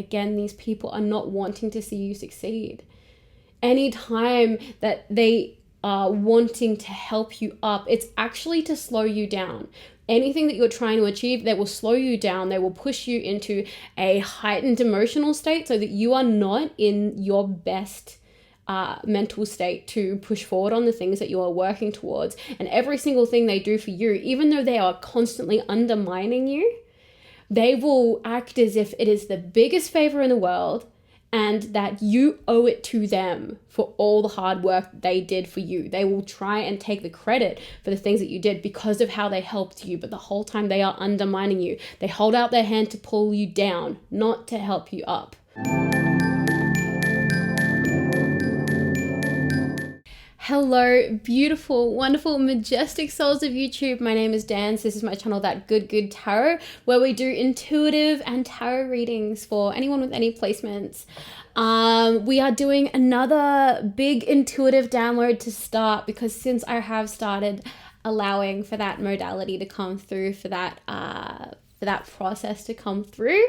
again, these people are not wanting to see you succeed. Anytime that they are wanting to help you up, it's actually to slow you down. Anything that you're trying to achieve, they will slow you down. They will push you into a heightened emotional state so that you are not in your best mental state to push forward on the things that you are working towards. And every single thing they do for you, even though they are constantly undermining you, they will act as if it is the biggest favor in the world and that you owe it to them for all the hard work they did for you. They will try and take the credit for the things that you did because of how they helped you, but the whole time they are undermining you. They hold out their hand to pull you down, not to help you up. Hello, beautiful, wonderful, majestic souls of YouTube. My name is Dan. This is my channel, That Good Tarot, where we do intuitive and tarot readings for anyone with any placements. We are doing another big intuitive download to start, because since I have started allowing for that modality to come through, for that process to come through,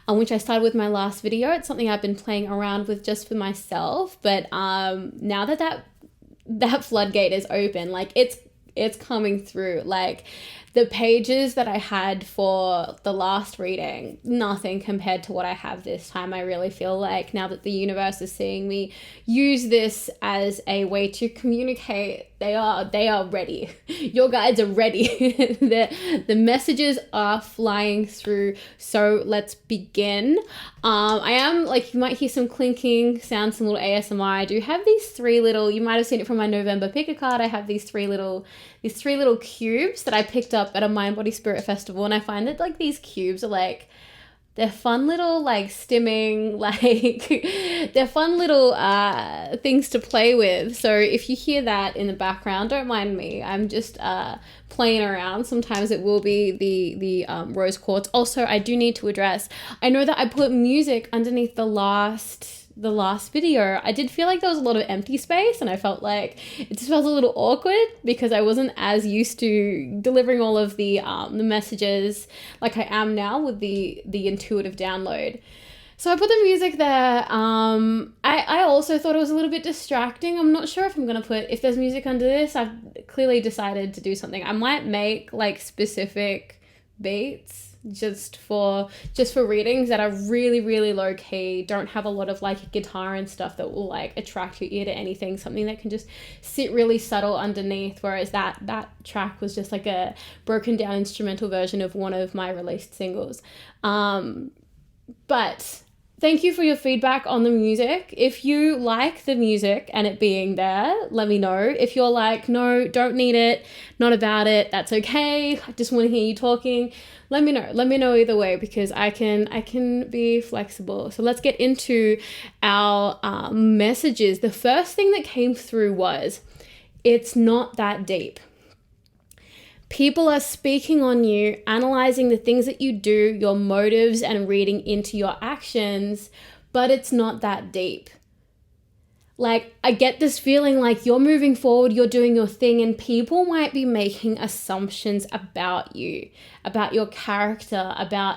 which I started with my last video. It's something I've been playing around with just for myself, but now that floodgate is open, like it's coming through. Like the pages that I had for the last reading, nothing compared to what I have this time. I really feel like now that the universe is seeing me use this as a way to communicate, they are ready. Your guides are ready. The messages are flying through. So let's begin. I am, like, you might hear some clinking sounds, some little ASMR. I do have these three little, you might have seen it from my November pick a card. I have these three little cubes that I picked up at a Mind Body Spirit festival, and I find that, like, these cubes are like, they're fun little, like, stimming, like, they're fun little things to play with. So if you hear that in the background, don't mind me. I'm just playing around. Sometimes it will be the rose quartz. Also, I do need to address, I know that I put music underneath the last video. I did feel like there was a lot of empty space, and I felt like it just felt a little awkward because I wasn't as used to delivering all of the messages like I am now with the intuitive download. So I put the music there. I also thought it was a little bit distracting. I'm not sure if I'm gonna put, if there's music under this. I've clearly decided to do something. I might make like specific beats just for readings that are really, really low key, don't have a lot of like guitar and stuff that will like attract your ear to anything, something that can just sit really subtle underneath, whereas that track was just like a broken down instrumental version of one of my released singles. But thank you for your feedback on the music. If you like the music and it being there, let me know. If you're like, no, don't need it, not about it, that's okay, I just want to hear you talking, let me know. Let me know either way, because I can be flexible. So let's get into our messages. The first thing that came through was, it's not that deep. People are speaking on you, analyzing the things that you do, your motives, and reading into your actions, but it's not that deep. Like, I get this feeling like you're moving forward, you're doing your thing, and people might be making assumptions about you, about your character, about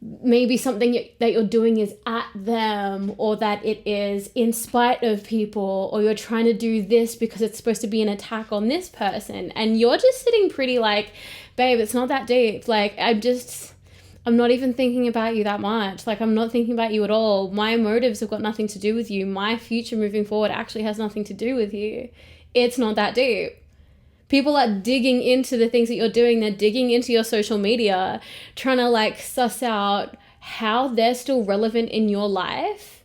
maybe something that you're doing is at them, or that it is in spite of people, or you're trying to do this because it's supposed to be an attack on this person. And you're just sitting pretty like, babe, it's not that deep. Like, I'm not even thinking about you that much. Like, I'm not thinking about you at all. My motives have got nothing to do with you. My future moving forward actually has nothing to do with you. It's not that deep. People are digging into the things that you're doing. They're digging into your social media, trying to like suss out how they're still relevant in your life,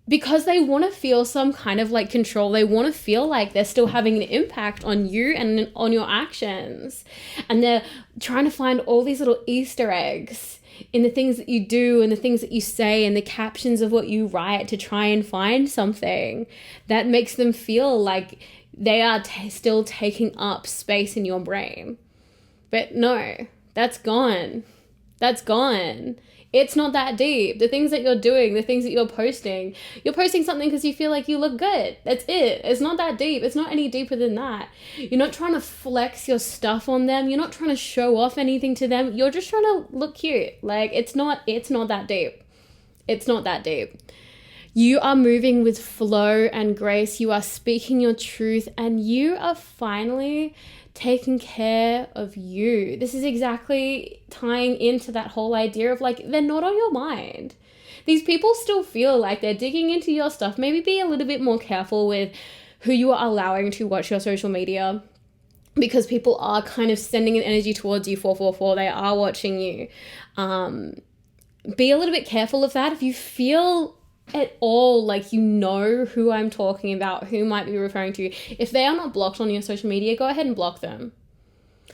because they want to feel some kind of like control. They want to feel like they're still having an impact on you and on your actions. And they're trying to find all these little Easter eggs in the things that you do and the things that you say and the captions of what you write to try and find something that makes them feel like they are still taking up space in your brain. But no, that's gone. That's gone. It's not that deep. The things that you're doing, the things that you're posting something because you feel like you look good. That's it. It's not that deep. It's not any deeper than that. You're not trying to flex your stuff on them. You're not trying to show off anything to them. You're just trying to look cute. Like, it's not that deep. It's not that deep. You are moving with flow and grace. You are speaking your truth, and you are finally taking care of you. This is exactly tying into that whole idea of like, they're not on your mind. These people still feel like they're digging into your stuff. Maybe be a little bit more careful with who you are allowing to watch your social media, because people are kind of sending an energy towards you 444. They are watching you. Be a little bit careful of that. If you feel at all like you know who I'm talking about, who might be referring to you, if they are not blocked on your social media, go ahead and block them.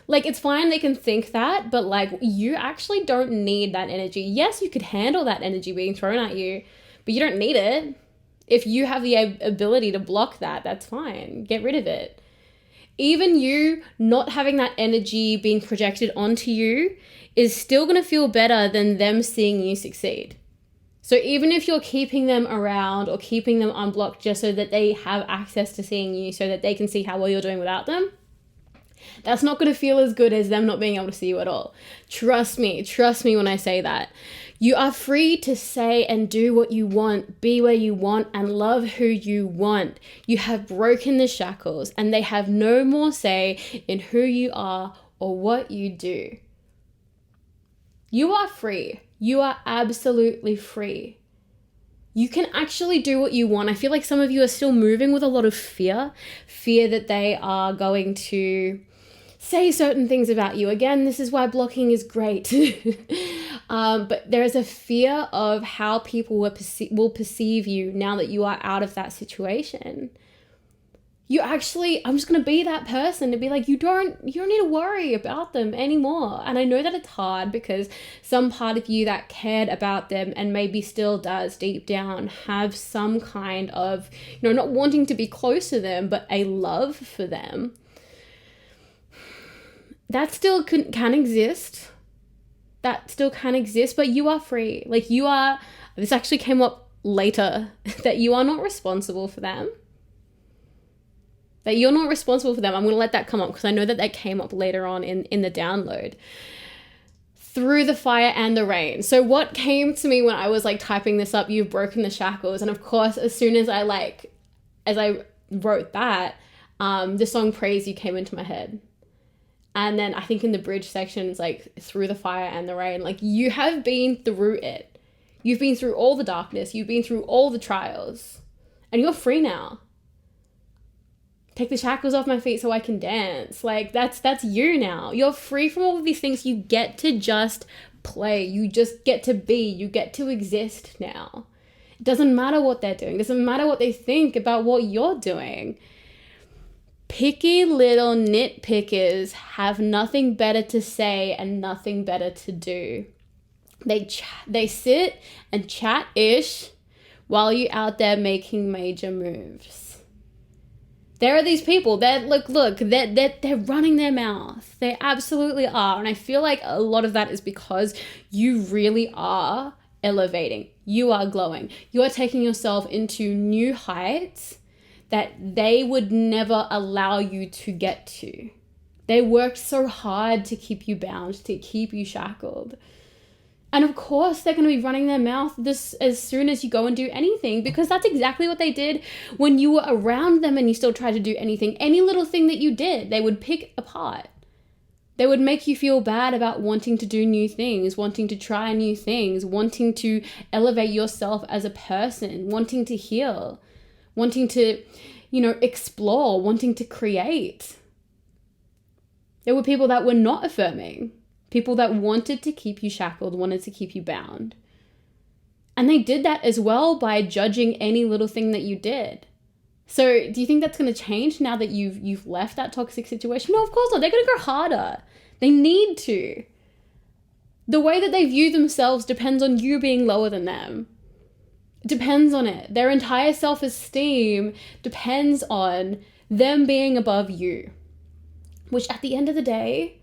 Like, it's fine, they can think that, but like, you actually don't need that energy. Yes, you could handle that energy being thrown at you, but you don't need it. If you have the ability to block that, that's fine. Get rid of it. Even you not having that energy being projected onto you is still going to feel better than them seeing you succeed. So even if you're keeping them around or keeping them unblocked just so that they have access to seeing you, so that they can see how well you're doing without them, that's not going to feel as good as them not being able to see you at all. Trust me when I say that. You are free to say and do what you want, be where you want, and love who you want. You have broken the shackles, and they have no more say in who you are or what you do. You are free. You are absolutely free. You can actually do what you want. I feel like some of you are still moving with a lot of fear that they are going to say certain things about you. Again, this is why blocking is great. But there is a fear of how people will perceive you now that you are out of that situation. I'm just going to be that person to be like, you don't need to worry about them anymore. And I know that it's hard, because some part of you that cared about them and maybe still does deep down have some kind of, not wanting to be close to them, but a love for them. That still can exist. But you are free. Like, this actually came up later, that you are not responsible for them. That you're not responsible for them. I'm going to let that come up because I know that came up later on in the download. Through the fire and the rain. So what came to me when I was like typing this up, you've broken the shackles. And of course, as soon as I wrote that, the song Praise You came into my head. And then I think in the bridge section, it's like, through the fire and the rain. Like, you have been through it. You've been through all the darkness. You've been through all the trials. And you're free now. Take the shackles off my feet so I can dance. Like, that's you now. You're free from all of these things. You get to just play. You just get to be. You get to exist now. It doesn't matter what they're doing. It doesn't matter what they think about what you're doing. Picky little nitpickers have nothing better to say and nothing better to do. They sit and chat-ish while you're out there making major moves. There are these people that they're running their mouth. They absolutely are. And I feel like a lot of that is because you really are elevating. You are glowing. You are taking yourself into new heights that they would never allow you to get to. They worked so hard to keep you bound, to keep you shackled. And of course, they're going to be running their mouth this as soon as you go and do anything, because that's exactly what they did when you were around them and you still tried to do anything. Any little thing that you did, they would pick apart. They would make you feel bad about wanting to do new things, wanting to try new things, wanting to elevate yourself as a person, wanting to heal, wanting to, explore, wanting to create. There were people that were not affirming. People that wanted to keep you shackled, wanted to keep you bound. And they did that as well by judging any little thing that you did. So do you think that's going to change now that you've left that toxic situation? No, of course not. They're going to go harder. They need to. The way that they view themselves depends on you being lower than them. It depends on it. Their entire self-esteem depends on them being above you. Which at the end of the day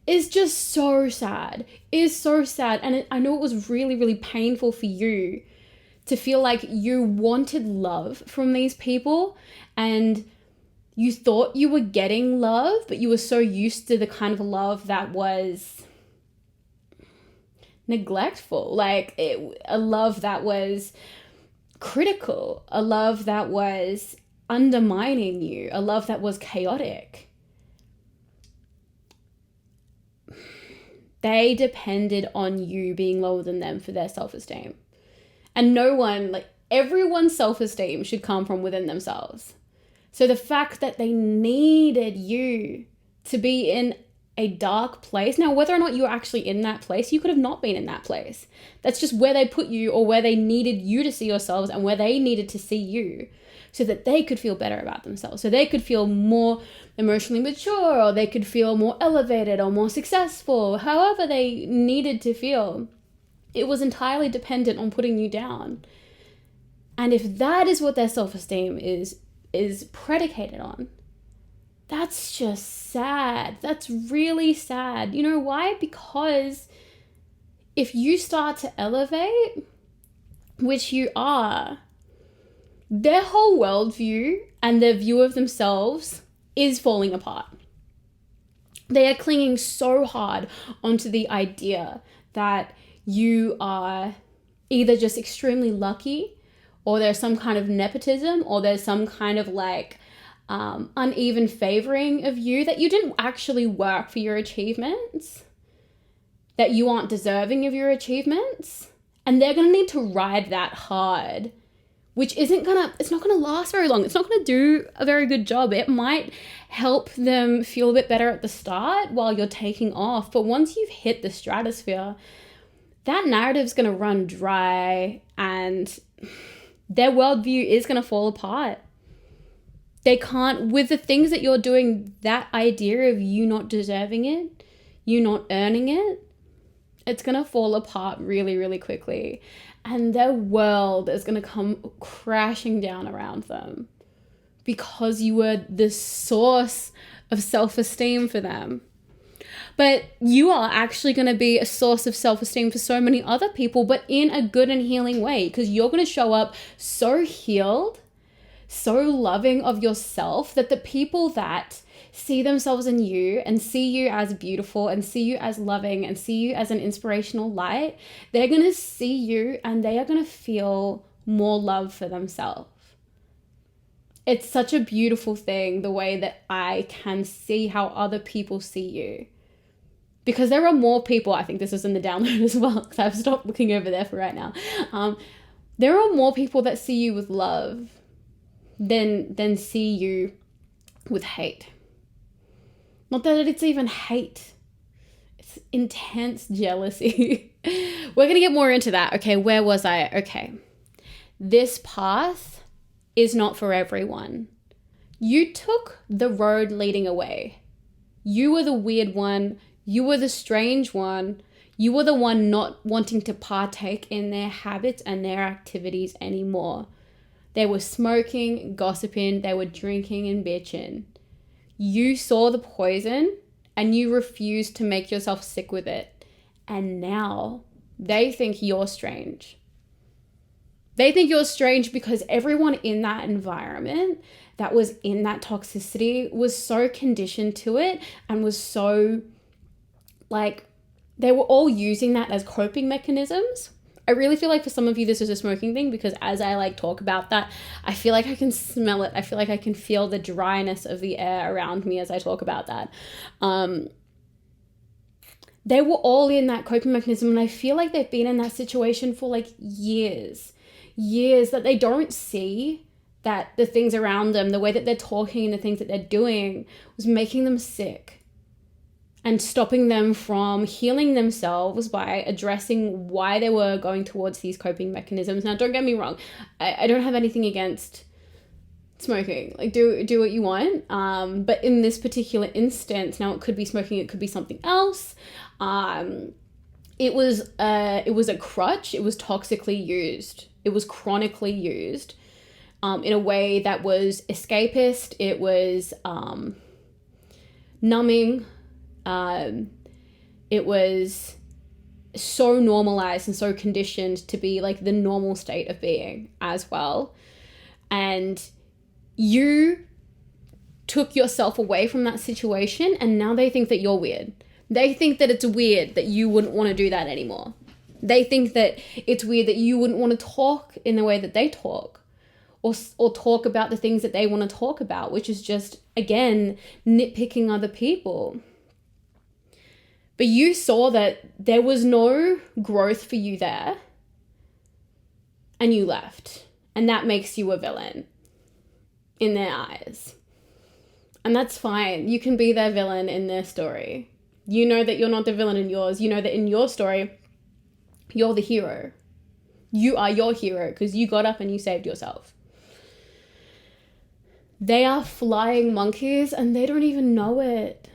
is just so sad. And I know it was really, really painful for you to feel like you wanted love from these people and you thought you were getting love, but you were so used to the kind of love that was neglectful, like a love that was critical, a love that was undermining you, a love that was chaotic. They depended on you being lower than them for their self-esteem. And no one, like everyone's self-esteem should come from within themselves. So the fact that they needed you to be in a dark place. Now, whether or not you were actually in that place, you could have not been in that place. That's just where they put you, or where they needed you to see yourselves, and where they needed to see you so that they could feel better about themselves. So they could feel more emotionally mature, or they could feel more elevated or more successful, however they needed to feel. It was entirely dependent on putting you down. And if that is what their self-esteem is predicated on, that's just sad. That's really sad. You know why? Because if you start to elevate, which you are, their whole worldview and their view of themselves is falling apart. They are clinging so hard onto the idea that you are either just extremely lucky, or there's some kind of nepotism, or there's some kind of like uneven favoring of you, that you didn't actually work for your achievements, that you aren't deserving of your achievements. And they're going to need to ride that hard, which it's not going to last very long. It's not going to do a very good job. It might help them feel a bit better at the start while you're taking off. But once you've hit the stratosphere, that narrative's going to run dry, and their worldview is going to fall apart. They can't, with the things that you're doing, that idea of you not deserving it, you not earning it, it's going to fall apart really, really quickly. And their world is going to come crashing down around them because you were the source of self-esteem for them. But you are actually going to be a source of self-esteem for so many other people, but in a good and healing way, because you're going to show up so healed, so loving of yourself, that the people that see themselves in you and see you as beautiful and see you as loving and see you as an inspirational light, they're going to see you and they are going to feel more love for themselves. It's such a beautiful thing, the way that I can see how other people see you. Because there are more people, I think this is in the download as well, because I've stopped looking over there for right now. There are more people that see you with love than see you with hate. Not that it's even hate. It's intense jealousy. We're going to get more into that. Okay, where was I? Okay. This path is not for everyone. You took the road leading away. You were the weird one. You were the strange one. You were the one not wanting to partake in their habits and their activities anymore. They were smoking, gossiping, they were drinking and bitching. You saw the poison and you refused to make yourself sick with it. And now they think you're strange. They think you're strange because everyone in that environment that was in that toxicity was so conditioned to it and was so, like, they were all using that as coping mechanisms. I really feel like for some of you, this is a smoking thing, because as I talk about that, I feel like I can smell it. I feel like I can feel the dryness of the air around me as I talk about that. They were all in that coping mechanism, and I feel like they've been in that situation for like years, that they don't see that the things around them, the way that they're talking and the things that they're doing was making them sick. And stopping them from healing themselves by addressing why they were going towards these coping mechanisms. Now, don't get me wrong. I don't have anything against smoking. Like, do what you want. But in this particular instance, now it could be smoking, it could be something else. It was a crutch. It was toxically used. It was chronically used in a way that was escapist. It was numbing. It was so normalized and so conditioned to be like the normal state of being as well. And you took yourself away from that situation, and now they think that you're weird. They think that it's weird that you wouldn't want to do that anymore. They think that it's weird that you wouldn't want to talk in the way that they talk, or talk about the things that they want to talk about, which is just, again, nitpicking other people. But you saw that there was no growth for you there, and you left. And that makes you a villain in their eyes. And that's fine. You can be their villain in their story. You know that you're not the villain in yours. You know that in your story, you're the hero. You are your hero because you got up and you saved yourself. They are flying monkeys and they don't even know it.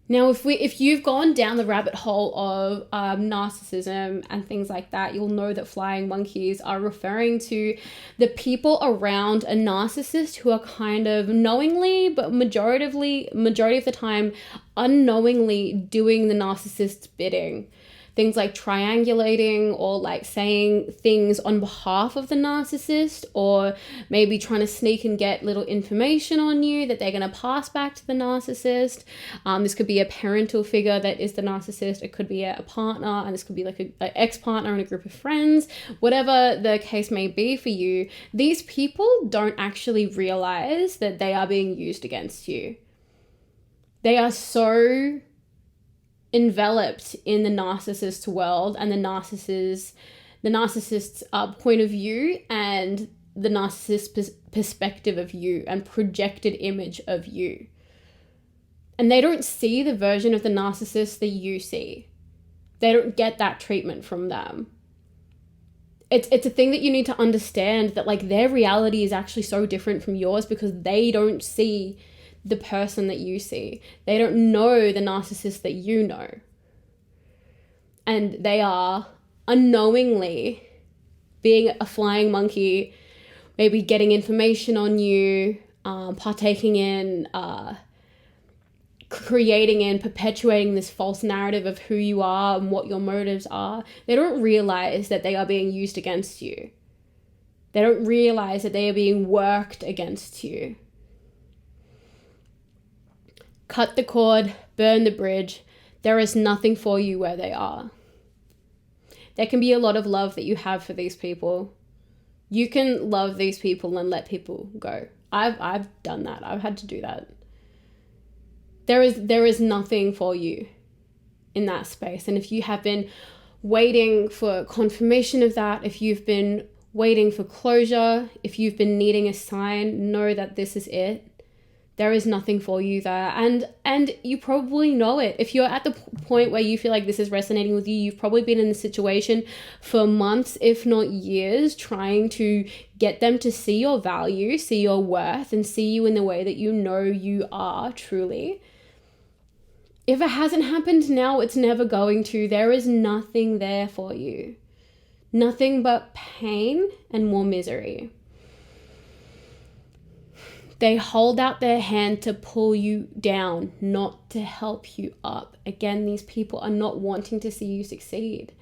Now, if you've gone down the rabbit hole of narcissism and things like that, you'll know that flying monkeys are referring to the people around a narcissist who are kind of knowingly, but majority of the time, unknowingly doing the narcissist's bidding. Things like triangulating, or like saying things on behalf of the narcissist, or maybe trying to sneak and get little information on you that they're going to pass back to the narcissist. This could be a parental figure that is the narcissist. It could be a partner, and this could be like an ex-partner and a group of friends. Whatever the case may be for you, these people don't actually realize that they are being used against you. They are so enveloped in the narcissist's world and the narcissist's point of view and the narcissist's perspective of you and projected image of you. And they don't see the version of the narcissist that you see. They don't get that treatment from them. It's a thing that you need to understand, that like their reality is actually so different from yours because they don't see the person that you see. They don't know the narcissist that you know. And they are unknowingly being a flying monkey, maybe getting information on you, partaking in, creating and perpetuating this false narrative of who you are and what your motives are. They don't realize that they are being used against you. They don't realize that they are being worked against you. Cut the cord, burn the bridge. There is nothing for you where they are. There can be a lot of love that you have for these people. You can love these people and let people go. I've done that. I've had to do that. There is nothing for you in that space. And if you have been waiting for confirmation of that, if you've been waiting for closure, if you've been needing a sign, know that this is it. There is nothing for you there. And you probably know it. If you're at the point where you feel like this is resonating with you, you've probably been in the situation for months, if not years, trying to get them to see your value, see your worth, and see you in the way that you know you are truly. If it hasn't happened now, it's never going to. There is nothing there for you. Nothing but pain and more misery. They hold out their hand to pull you down, not to help you up. Again, these people are not wanting to see you succeed.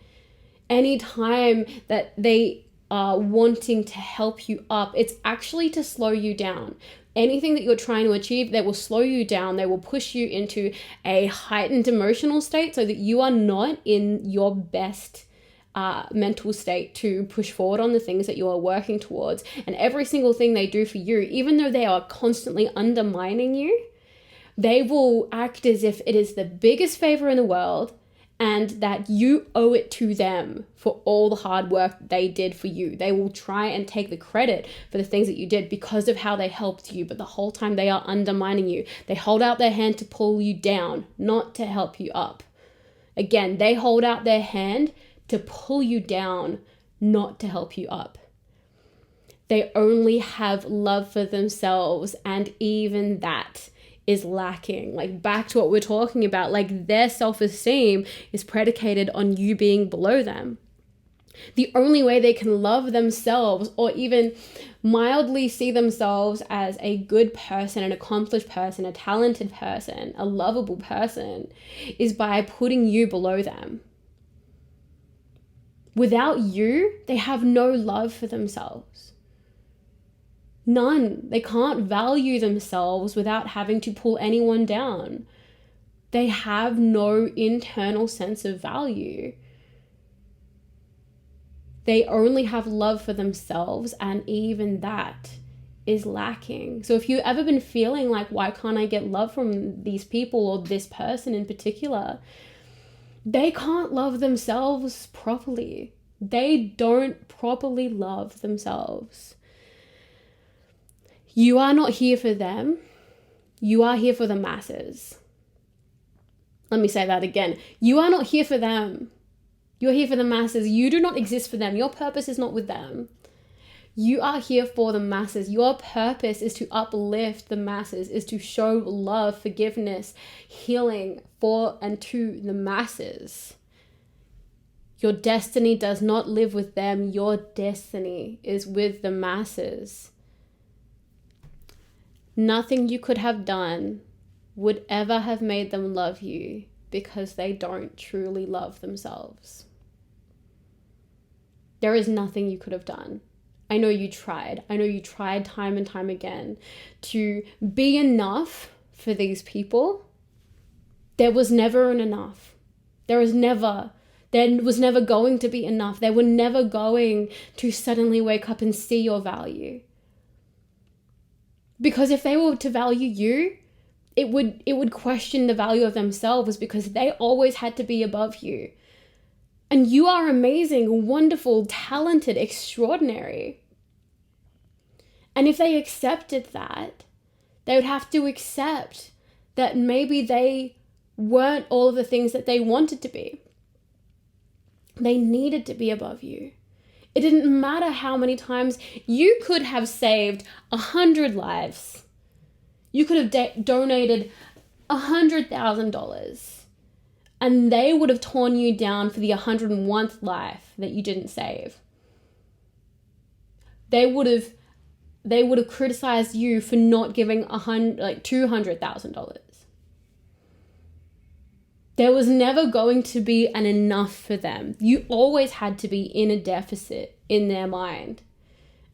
Anytime that they are wanting to help you up, it's actually to slow you down. Anything that you're trying to achieve, they will slow you down. They will push you into a heightened emotional state so that you are not in your best mental state to push forward on the things that you are working towards. And every single thing they do for you, even though they are constantly undermining you, they will act as if it is the biggest favor in the world and that you owe it to them for all the hard work they did for you. They will try and take the credit for the things that you did because of how they helped you, but the whole time they are undermining you. They hold out their hand to pull you down, not to help you up. Again, they hold out their hand to pull you down, not to help you up. They only have love for themselves, and even that is lacking. Like, back to what we're talking about, like their self-esteem is predicated on you being below them. The only way they can love themselves or even mildly see themselves as a good person, an accomplished person, a talented person, a lovable person, is by putting you below them. Without you, they have no love for themselves. None. They can't value themselves without having to pull anyone down. They have no internal sense of value. They only have love for themselves, and even that is lacking. So if you've ever been feeling like, why can't I get love from these people or this person in particular? They can't love themselves properly. They don't properly love themselves. You are not here for them. You are here for the masses. Let me say that again. You are not here for them. You're here for the masses. You do not exist for them. Your purpose is not with them. You are here for the masses. Your purpose is to uplift the masses, is to show love, forgiveness, healing for and to the masses. Your destiny does not live with them. Your destiny is with the masses. Nothing you could have done would ever have made them love you, because they don't truly love themselves. There is nothing you could have done. I know you tried. I know you tried time and time again to be enough for these people. There was never an enough. There was never going to be enough. They were never going to suddenly wake up and see your value. Because if they were to value you, it would question the value of themselves, because they always had to be above you. And you are amazing, wonderful, talented, extraordinary. And if they accepted that, they would have to accept that maybe they weren't all of the things that they wanted to be. They needed to be above you. It didn't matter how many times you could have saved 100 lives. You could have donated $100,000, and they would have torn you down for the 101st life that you didn't save. They would have criticized you for not giving $200,000. There was never going to be an enough for them. You always had to be in a deficit in their mind.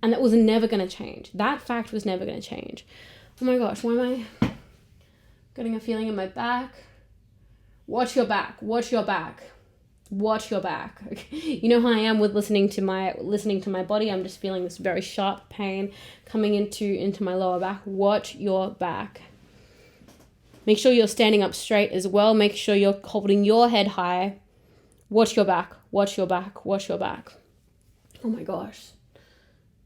And that was never going to change. That fact was never going to change. Oh my gosh, why am I getting a feeling in my back? Watch your back. Watch your back. Watch your back. Okay. You know how I am with listening to my body. I'm just feeling this very sharp pain coming into my lower back. Watch your back. Make sure you're standing up straight as well. Make sure you're holding your head high. Watch your back. Watch your back. Watch your back. Oh my gosh.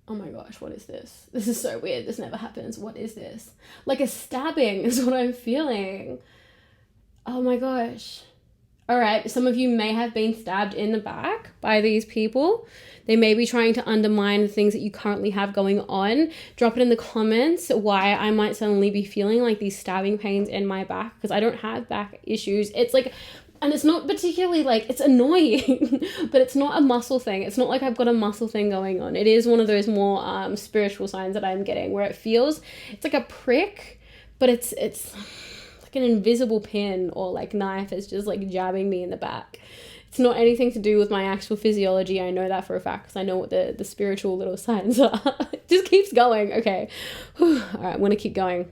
Oh my gosh, what is this? This is so weird. This never happens. What is this? Like a stabbing is what I'm feeling. Oh my gosh. All right, some of you may have been stabbed in the back by these people. They may be trying to undermine the things that you currently have going on. Drop it in the comments why I might suddenly be feeling like these stabbing pains in my back, because I don't have back issues. It's like, and it's not particularly like, it's annoying, but it's not a muscle thing. It's not like I've got a muscle thing going on. It is one of those more spiritual signs that I'm getting, where it feels, it's like a prick, but it's like an invisible pin or like knife is just like jabbing me in the back. It's not anything to do with my actual physiology. I know that for a fact, because I know what the spiritual little signs are. It just keeps going. Okay. All right, I'm going to keep going.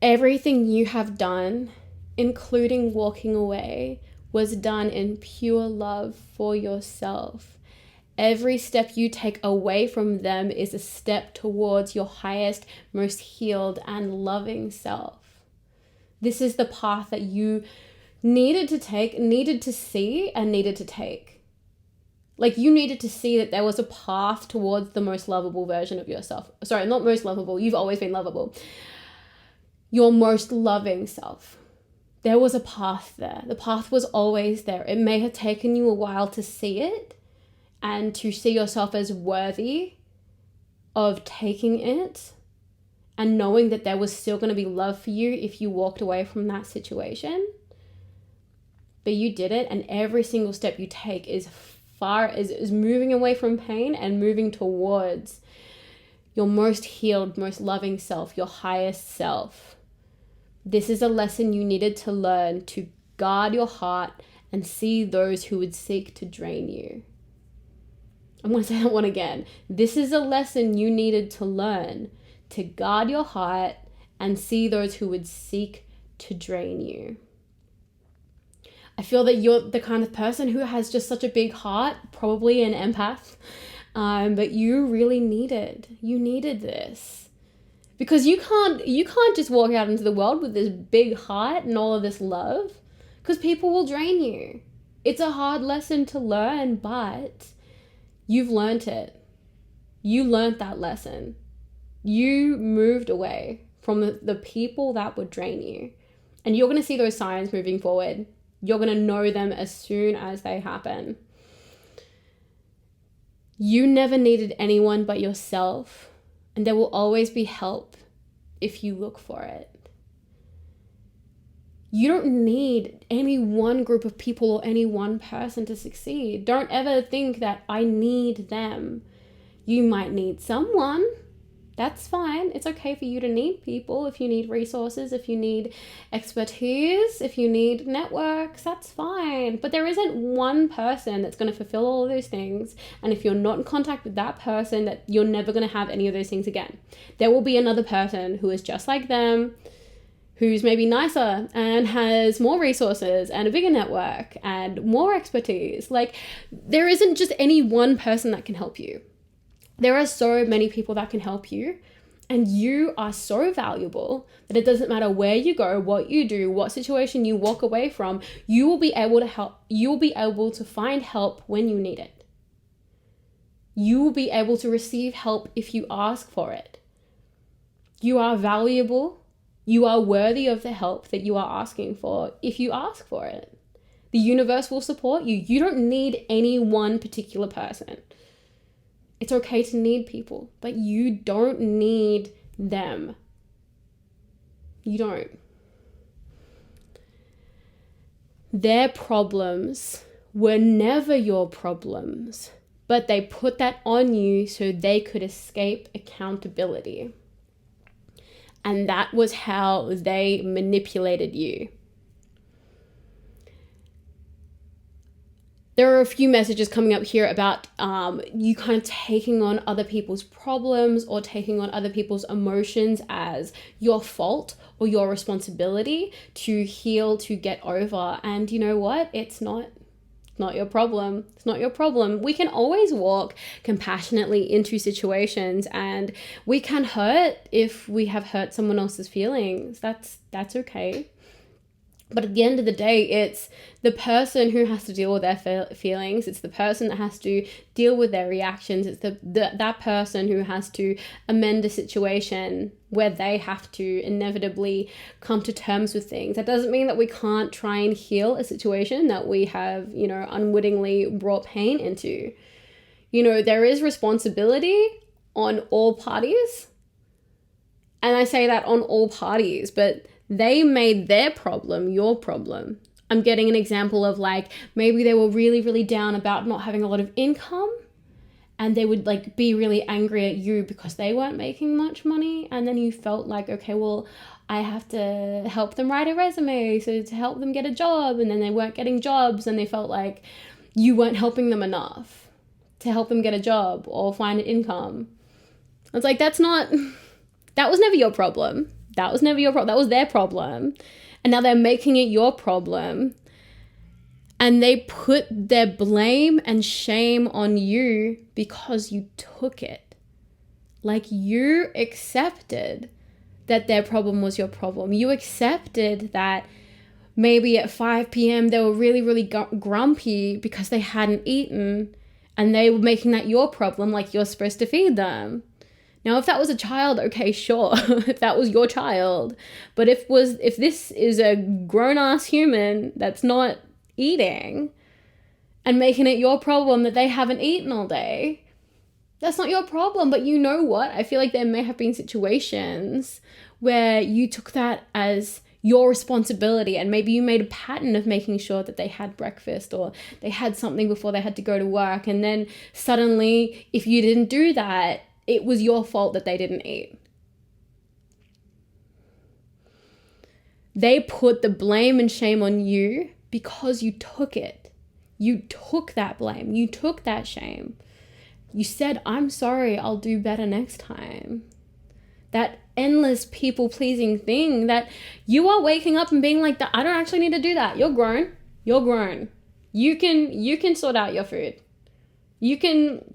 Everything you have done, including walking away, was done in pure love for yourself. Every step you take away from them is a step towards your highest, most healed and loving self. This is the path that you needed to take, needed to see, and needed to take. Like, you needed to see that there was a path towards the most lovable version of yourself. Sorry, not most lovable. You've always been lovable. Your most loving self. There was a path there. The path was always there. It may have taken you a while to see it and to see yourself as worthy of taking it and knowing that there was still going to be love for you if you walked away from that situation. But you did it, and every single step you take is moving away from pain and moving towards your most healed, most loving self, your highest self. This is a lesson you needed to learn to guard your heart and see those who would seek to drain you. I'm going to say that one again. This is a lesson you needed to learn to guard your heart and see those who would seek to drain you. I I feel that you're the kind of person who has just such a big heart, probably an empath, but you really needed this. Because you can't just walk out into the world with this big heart and all of this love, because people will drain you. It's a hard lesson to learn, but you've learned it. You learned that lesson. You moved away from the people that would drain you. And you're going to see those signs moving forward. You're going to know them as soon as they happen. You never needed anyone but yourself, and there will always be help if you look for it. You don't need any one group of people or any one person to succeed. Don't ever think that I need them. You might need someone. That's fine. It's okay for you to need people. If you need resources, if you need expertise, if you need networks, that's fine. But there isn't one person that's going to fulfill all of those things. And if you're not in contact with that person, that you're never going to have any of those things again. There will be another person who is just like them, who's maybe nicer and has more resources and a bigger network and more expertise. Like, there isn't just any one person that can help you. There are so many people that can help you, and you are so valuable that it doesn't matter where you go, what you do, what situation you walk away from, you will be able to help. You will be able to find help when you need it. You will be able to receive help if you ask for it. You are valuable. You are worthy of the help that you are asking for if you ask for it. The universe will support you. You don't need any one particular person. It's okay to need people, but you don't need them. You don't. Their problems were never your problems, but they put that on you so they could escape accountability. And that was how they manipulated you. There are a few messages coming up here about you kind of taking on other people's problems or taking on other people's emotions as your fault or your responsibility to heal, to get over. And you know what? It's not your problem. It's not your problem. We can always walk compassionately into situations, and we can hurt if we have hurt someone else's feelings. That's okay. But at the end of the day, it's the person who has to deal with their feelings. It's the person that has to deal with their reactions. It's that person who has to amend a situation where they have to inevitably come to terms with things. That doesn't mean that we can't try and heal a situation that we have, unwittingly brought pain into. There is responsibility on all parties. And I say that on all parties, but they made their problem your problem. I'm getting an example of maybe they were really, really down about not having a lot of income, and they would be really angry at you because they weren't making much money. And then you felt like, okay, well, I have to help them write a resume to help them get a job. And then they weren't getting jobs, and they felt like you weren't helping them enough to help them get a job or find an income. It's that was never your problem. That was never your problem. That was their problem. And now they're making it your problem. And they put their blame and shame on you because you took it. You accepted that their problem was your problem. You accepted that maybe at 5 p.m. they were really, really grumpy because they hadn't eaten, and they were making that your problem, you're supposed to feed them. Now, if that was a child, okay, sure, if that was your child. But if this is a grown-ass human that's not eating and making it your problem that they haven't eaten all day, that's not your problem. But you know what? I feel like there may have been situations where you took that as your responsibility, and maybe you made a pattern of making sure that they had breakfast or they had something before they had to go to work. And then suddenly, if you didn't do that, it was your fault that they didn't eat. They put the blame and shame on you because you took it. You took that blame. You took that shame. You said, I'm sorry, I'll do better next time. That endless people-pleasing thing that you are waking up and being like, I don't actually need to do that. You're grown. You're grown. You can sort out your food. You can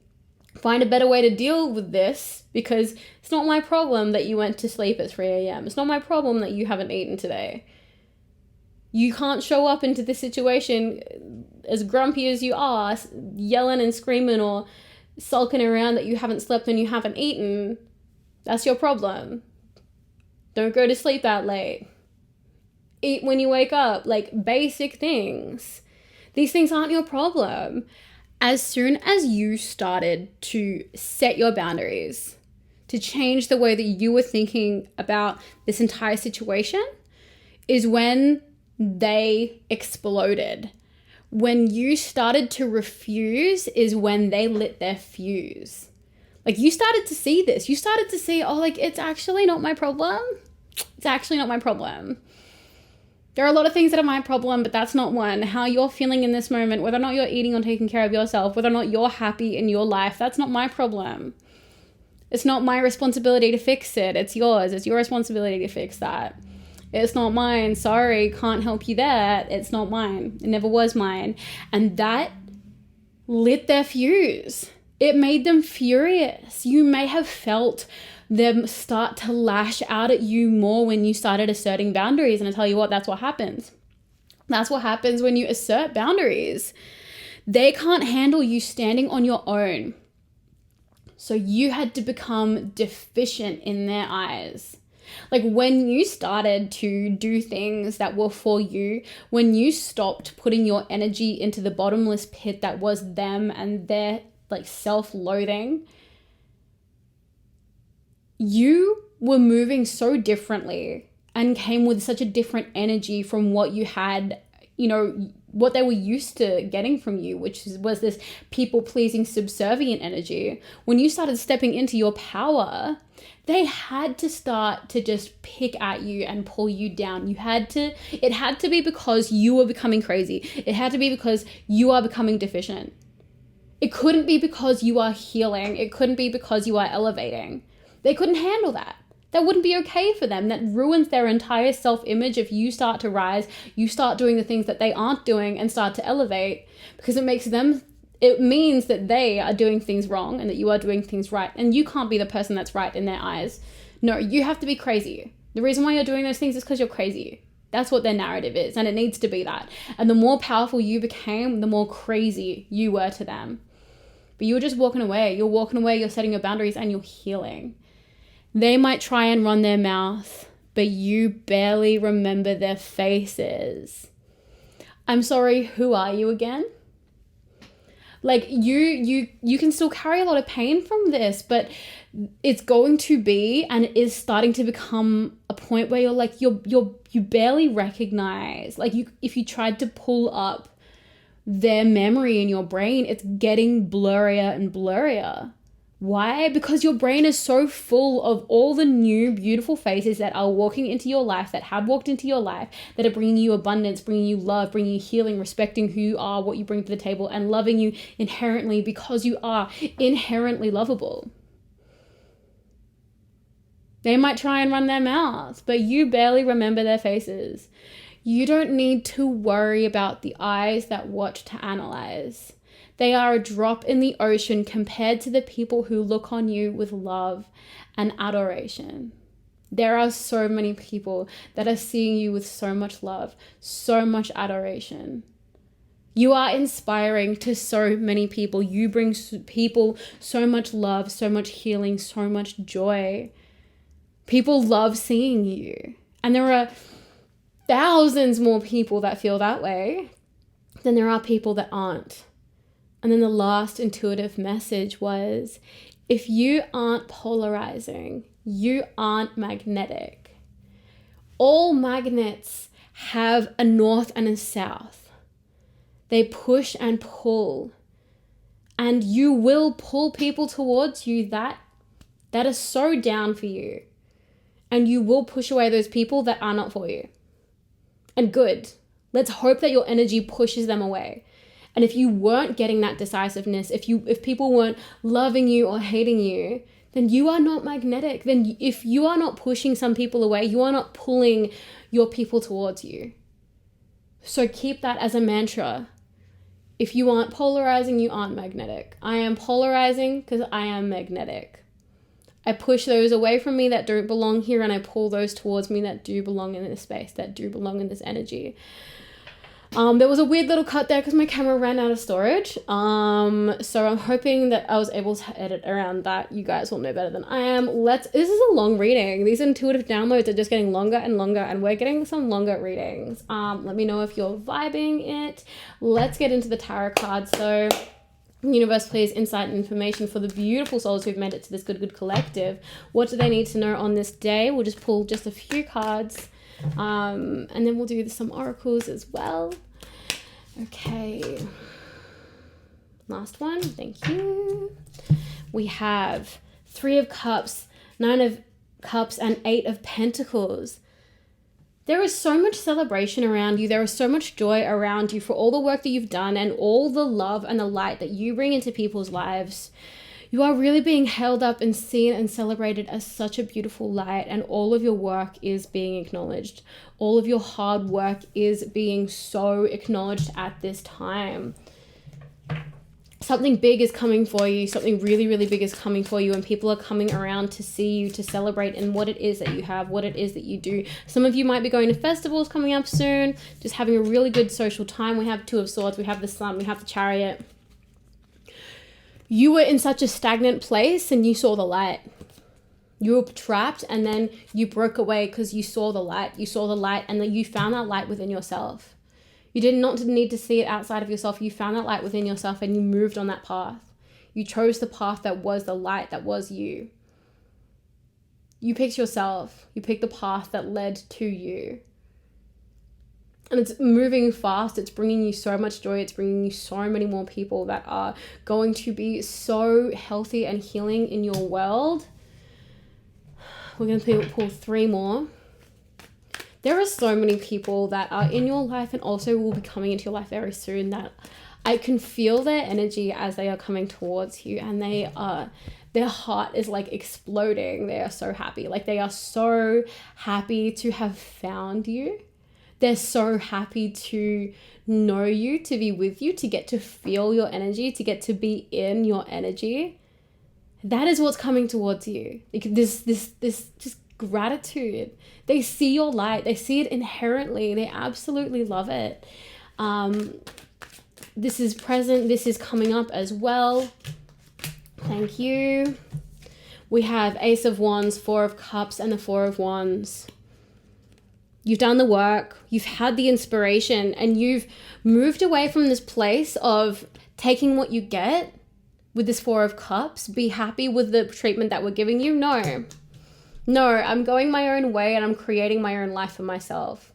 find a better way to deal with this, because it's not my problem that you went to sleep at 3 a.m. It's not my problem that you haven't eaten today. You can't show up into this situation as grumpy as you are, yelling and screaming or sulking around that you haven't slept and you haven't eaten. That's your problem. Don't go to sleep that late. Eat when you wake up. Like, basic things. These things aren't your problem. As soon as you started to set your boundaries, to change the way that you were thinking about this entire situation, is when they exploded. When you started to refuse is when they lit their fuse. Like, you started to see this. You started to see, oh, like, it's actually not my problem. It's actually not my problem. There are a lot of things that are my problem, but that's not one. How you're feeling in this moment, whether or not you're eating or taking care of yourself, whether or not you're happy in your life, that's not my problem. It's not my responsibility to fix it. It's yours. It's your responsibility to fix that. It's not mine. Sorry, can't help you there. It's not mine. It never was mine. And that lit their fuse. It made them furious. You may have felt them start to lash out at you more when you started asserting boundaries. And I tell you what, that's what happens. That's what happens when you assert boundaries. They can't handle you standing on your own. So you had to become deficient in their eyes. Like, when you started to do things that were for you, when you stopped putting your energy into the bottomless pit that was them and their like self-loathing, you were moving so differently and came with such a different energy from what you had, you know, what they were used to getting from you, which was this people-pleasing, subservient energy. When you started stepping into your power, they had to start to just pick at you and pull you down. It had to be because you were becoming crazy. It had to be because you are becoming deficient. It couldn't be because you are healing. It couldn't be because you are elevating. They couldn't handle that. That wouldn't be okay for them. That ruins their entire self-image if you start to rise, you start doing the things that they aren't doing and start to elevate, because it means that they are doing things wrong and that you are doing things right. And you can't be the person that's right in their eyes. No, you have to be crazy. The reason why you're doing those things is because you're crazy. That's what their narrative is, and it needs to be that. And the more powerful you became, the more crazy you were to them. But you were just walking away. You're walking away, you're setting your boundaries, and you're healing. They might try and run their mouth, but you barely remember their faces. I'm sorry, who are you again? Like, you can still carry a lot of pain from this, but it's going to be, and it is starting to become a point where you're like, you barely recognize, like, if you tried to pull up their memory in your brain, it's getting blurrier and blurrier. Why? Because your brain is so full of all the new beautiful faces that are walking into your life, that have walked into your life, that are bringing you abundance, bringing you love, bringing you healing, respecting who you are, what you bring to the table, and loving you inherently because you are inherently lovable. They might try and run their mouths, but you barely remember their faces. You don't need to worry about the eyes that watch to analyze. They are a drop in the ocean compared to the people who look on you with love and adoration. There are so many people that are seeing you with so much love, so much adoration. You are inspiring to so many people. You bring people so much love, so much healing, so much joy. People love seeing you. And there are thousands more people that feel that way than there are people that aren't. And then the last intuitive message was, if you aren't polarizing, you aren't magnetic. All magnets have a north and a south. They push and pull. And you will pull people towards you that are so down for you. And you will push away those people that are not for you. And good. Let's hope that your energy pushes them away. And if you weren't getting that decisiveness, if people weren't loving you or hating you, then you are not magnetic. Then if you are not pushing some people away, you are not pulling your people towards you. So keep that as a mantra. If you aren't polarizing, you aren't magnetic. I am polarizing because I am magnetic. I push those away from me that don't belong here, and I pull those towards me that do belong in this space, that do belong in this energy. There was a weird little cut there because my camera ran out of storage. So I'm hoping that I was able to edit around that. You guys will know better than I am. This is a long reading. These intuitive downloads are just getting longer and longer, and we're getting some longer readings. Let me know if you're vibing it. Let's get into the tarot cards. So universe, please, insight and information for the beautiful souls who've made it to this good collective. What do they need to know on this day? We'll just pull just a few cards. And then we'll do some oracles as well. Okay, last one. Thank you. We have 3 of Cups, 9 of Cups, and 8 of Pentacles. There is so much celebration around you. There is so much joy around you for all the work that you've done and all the love and the light that you bring into people's lives. You are really being held up and seen and celebrated as such a beautiful light, and all of your work is being acknowledged. All of your hard work is being so acknowledged at this time. Something big is coming for you. Something really, really big is coming for you, and people are coming around to see you, to celebrate in what it is that you have, what it is that you do. Some of you might be going to festivals coming up soon, just having a really good social time. We have 2 of Swords, we have the Sun, we have the Chariot. You were in such a stagnant place and you saw the light. You were trapped and then you broke away because you saw the light. You saw the light and then you found that light within yourself. You did not need to see it outside of yourself. You found that light within yourself and you moved on that path. You chose the path that was the light, that was you. You picked yourself. You picked the path that led to you. And it's moving fast. It's bringing you so much joy. It's bringing you so many more people that are going to be so healthy and healing in your world. We're going to pull 3 more. There are so many people that are in your life and also will be coming into your life very soon that I can feel their energy as they are coming towards you, and their heart is like exploding. They are so happy. Like, they are so happy to have found you. They're so happy to know you, to be with you, to get to feel your energy, to get to be in your energy. That is what's coming towards you. Like this just gratitude. They see your light. They see it inherently. They absolutely love it. This is present. This is coming up as well. Thank you. We have Ace of Wands, 4 of Cups, and the 4 of Wands. You've done the work, you've had the inspiration, and you've moved away from this place of taking what you get with this 4 of Cups. Be happy with the treatment that we're giving you. No, I'm going my own way and I'm creating my own life for myself.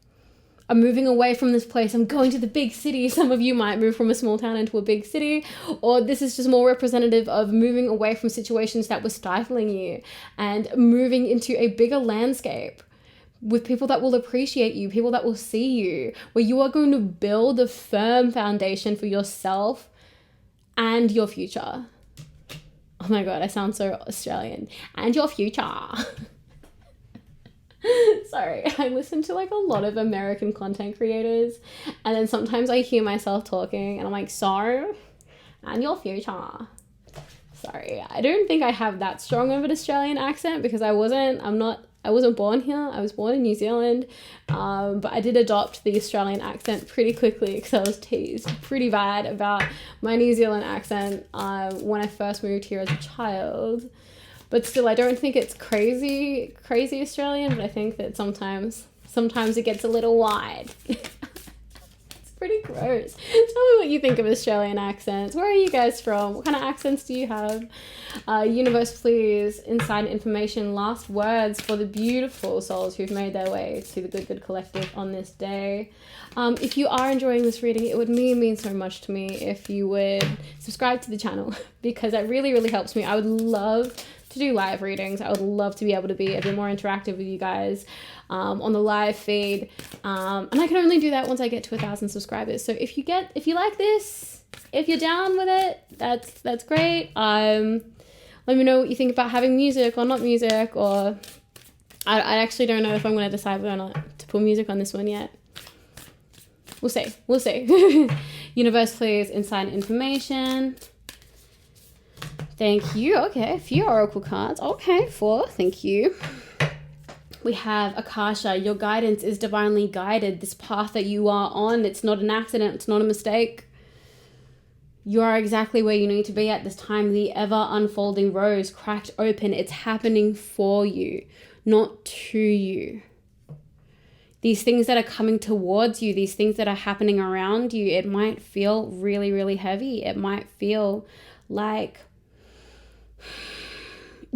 I'm moving away from this place. I'm going to the big city. Some of you might move from a small town into a big city, or this is just more representative of moving away from situations that were stifling you and moving into a bigger landscape with people that will appreciate you, people that will see you, where you are going to build a firm foundation for yourself and your future. Oh my God, I sound so Australian. And your future. Sorry, I listen to like a lot of American content creators, and then sometimes I hear myself talking and I'm like, so, and your future. Sorry, I don't think I have that strong of an Australian accent because I wasn't born here. I was born in New Zealand, but I did adopt the Australian accent pretty quickly because I was teased pretty bad about my New Zealand accent when I first moved here as a child. But still, I don't think it's crazy Australian, but I think that sometimes it gets a little wide. It's pretty gross. Tell me what you think of Australian accents. Where are you guys from? What kind of accents do you have? Universe, please, inside information, last words for the beautiful souls who've made their way to the Good Collective on this day. If you are enjoying this reading, it would mean so much to me if you would subscribe to the channel because that really, really helps me. I would love to do live readings. I would love to be able to be a bit more interactive with you guys on the live feed. And I can only do that once I get to 1,000 subscribers. So if you like this, if you're down with it, that's great. Let me know what you think about having music or not music, or I actually don't know if I'm going to decide whether or not to put music on this one yet. We'll see. Universe, please, insight information. Thank you. Okay, a few oracle cards. Okay, 4. Thank you. We have Akasha. Your guidance is divinely guided. This path that you are on, it's not an accident. It's not a mistake. You are exactly where you need to be at this time. The ever unfolding rose cracked open. It's happening for you, not to you. These things that are coming towards you, these things that are happening around you, it might feel really, really heavy. It might feel like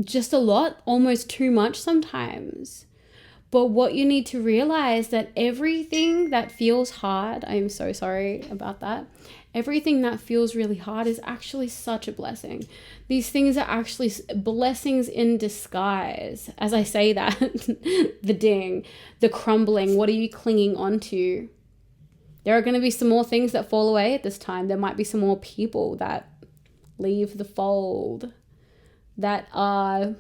just a lot, almost too much sometimes. But what you need to realize that everything that feels hard, I'm so sorry about that. Everything that feels really hard is actually such a blessing. These things are actually blessings in disguise. As I say that, the ding, the crumbling, what are you clinging onto? There are going to be some more things that fall away at this time. There might be some more people that leave the fold, that are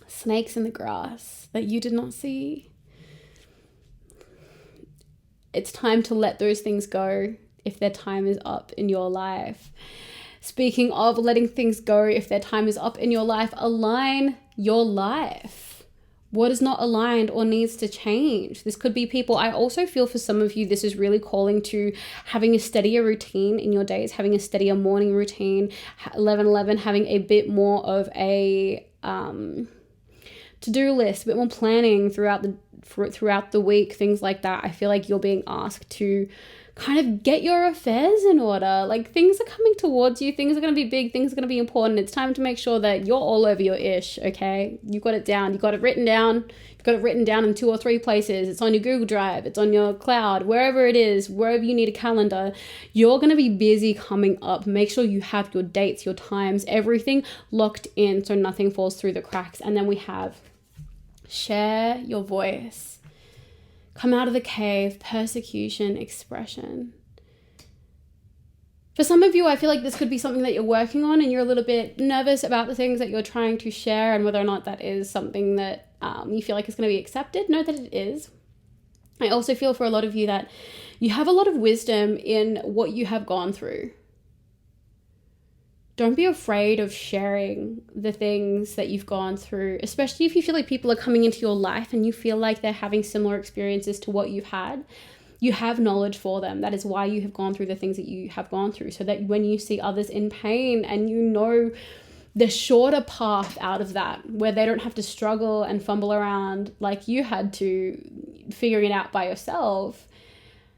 snakes in the grass that you did not see. It's time to let those things go if their time is up in your life. Speaking of letting things go if their time is up in your life, align your life. What is not aligned or needs to change? This could be people. I also feel for some of you, this is really calling to having a steadier routine in your days, having a steadier morning routine, 11:11, having a bit more of a to-do list, a bit more planning throughout the week, things like that. I feel like you're being asked to kind of get your affairs in order. Like, things are coming towards you. Things are going to be big. Things are going to be important. It's time to make sure that you're all over your ish, okay? You got it down. You got it written down. You've got it written down in 2 or 3 places. It's on your Google Drive. It's on your cloud, wherever it is, wherever you need a calendar. You're going to be busy coming up. Make sure you have your dates, your times, everything locked in so nothing falls through the cracks. And then we have share your voice. Come out of the cave, persecution, expression. For some of you, I feel like this could be something that you're working on and you're a little bit nervous about the things that you're trying to share and whether or not that is something that you feel like is going to be accepted. Know that it is. I also feel for a lot of you that you have a lot of wisdom in what you have gone through. Don't be afraid of sharing the things that you've gone through, especially if you feel like people are coming into your life and you feel like they're having similar experiences to what you've had. You have knowledge for them. That is why you have gone through the things that you have gone through, so that when you see others in pain and you know the shorter path out of that, where they don't have to struggle and fumble around like you had to, figuring it out by yourself,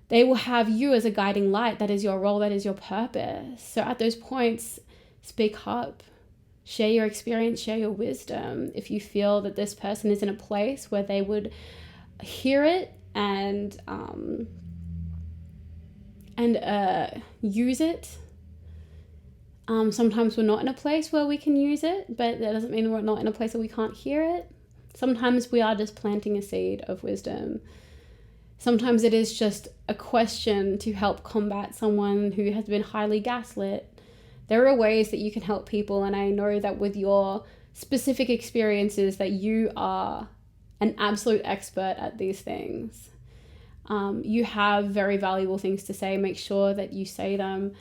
they will have you as a guiding light. That is your role. That is your purpose. So at those points, speak up, share your experience, share your wisdom. If you feel that this person is in a place where they would hear it and use it. Sometimes we're not in a place where we can use it, but that doesn't mean we're not in a place where we can't hear it. Sometimes we are just planting a seed of wisdom. Sometimes it is just a question to help combat someone who has been highly gaslit. There are ways that you can help people, and I know that with your specific experiences that you are an absolute expert at these things. You have very valuable things to say. Make sure that you say them.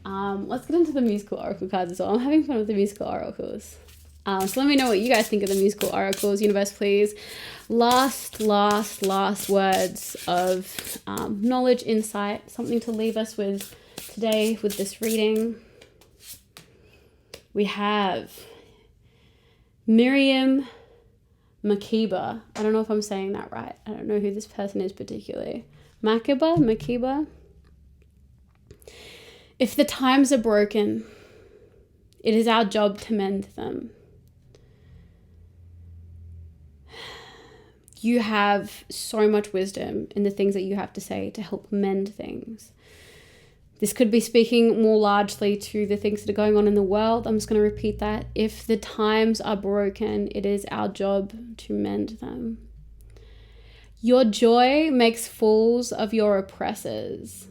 Let's get into the musical oracle cards as well. I'm having fun with the musical oracles. So let me know what you guys think of the musical oracles. Universe, please. Last words of knowledge, insight, something to leave us with today with this reading. We have Miriam Makeba. I don't know if I'm saying that right. I don't know who this person is particularly. Makeba. If the times are broken, it is our job to mend them. You have so much wisdom in the things that you have to say to help mend things. This could be speaking more largely to the things that are going on in the world. I'm just going to repeat that. If the times are broken, it is our job to mend them. Your joy makes fools of your oppressors.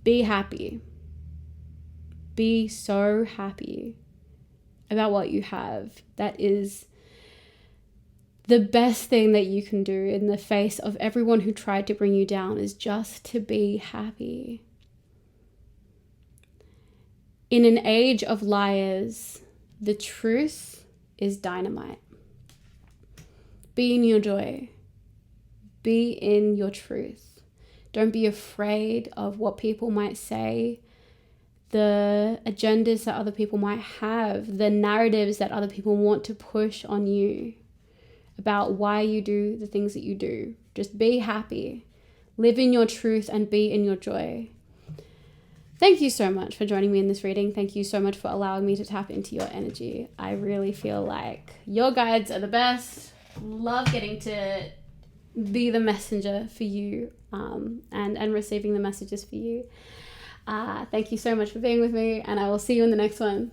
Be happy. Be so happy about what you have. That is the best thing that you can do in the face of everyone who tried to bring you down is just to be happy. In an age of liars, the truth is dynamite. Be in your joy. Be in your truth. Don't be afraid of what people might say, the agendas that other people might have, the narratives that other people want to push on you about why you do the things that you do. Just be happy. Live in your truth and be in your joy. Thank you so much for joining me in this reading. Thank you so much for allowing me to tap into your energy. I really feel like your guides are the best. Love getting to be the messenger for you, and receiving the messages for you. Thank you so much for being with me, and I will see you in the next one.